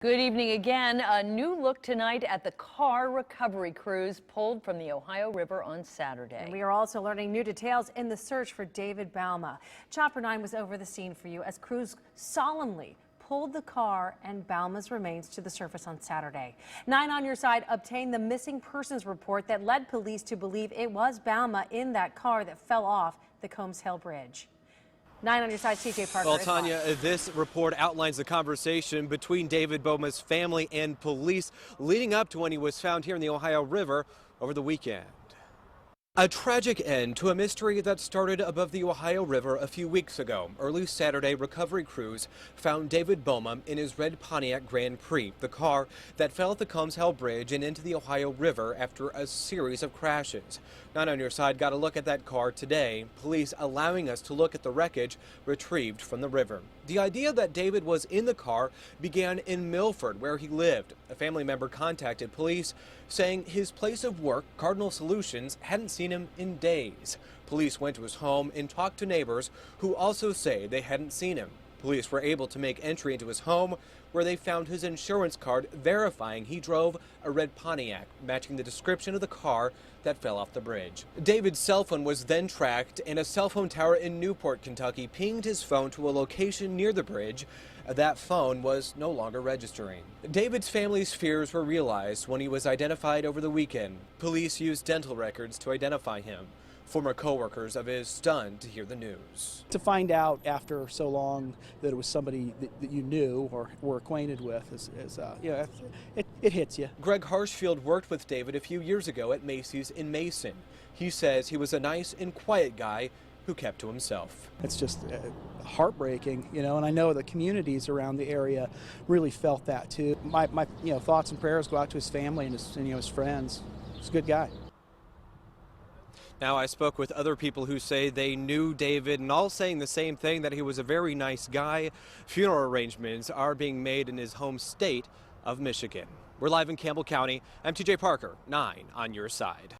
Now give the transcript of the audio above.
Good evening again. A new look tonight at the car recovery crews pulled from the Ohio River on Saturday. And we are also learning new details in the search for David Bauma. Chopper 9 was over the scene for you as crews solemnly pulled the car and Bauma's remains to the surface on Saturday. 9 on your side obtained the missing persons report that led police to believe it was Bauma in that car that fell off the Combs Hill Bridge. 9 on your side, TJ Parker. Well, Tanya, this report outlines the conversation between David Bauma's family and police leading up to when he was found here in the Ohio River over the weekend. A tragic end to a mystery that started above the Ohio River a few weeks ago. Early Saturday, recovery crews found David Bauma in his red Pontiac Grand Prix, the car that fell at the Combs Hill Bridge and into the Ohio River after a series of crashes. 9 on your side got a look at that car today, police allowing us to look at the wreckage retrieved from the river. The idea that David was in the car began in Milford, where he lived. A family member contacted police saying his place of work, Cardinal Solutions, hadn't seen him in days. Police went to his home and talked to neighbors who also say they hadn't seen him. Police were able to make entry into his home, where they found his insurance card verifying he drove a red Pontiac, matching the description of the car that fell off the bridge. David's cell phone was then tracked, and a cell phone tower in Newport, Kentucky pinged his phone to a location near the bridge. That phone was no longer registering. David's family's fears were realized when he was identified over the weekend. Police used dental records to identify him. Former co-workers of his stunned to hear the news. To find out after so long that it was somebody that you knew or were acquainted with it hits you. Greg Harshfield worked with David a few years ago at Macy's in Mason. He says he was a nice and quiet guy who kept to himself. It's just heartbreaking, and I know the communities around the area really felt that too. My thoughts and prayers go out to his family and his friends. He's a good guy. Now, I spoke with other people who say they knew David and all saying the same thing, that he was a very nice guy. Funeral arrangements are being made in his home state of Michigan. We're live in Campbell County. I'm TJ Parker, 9 on your side.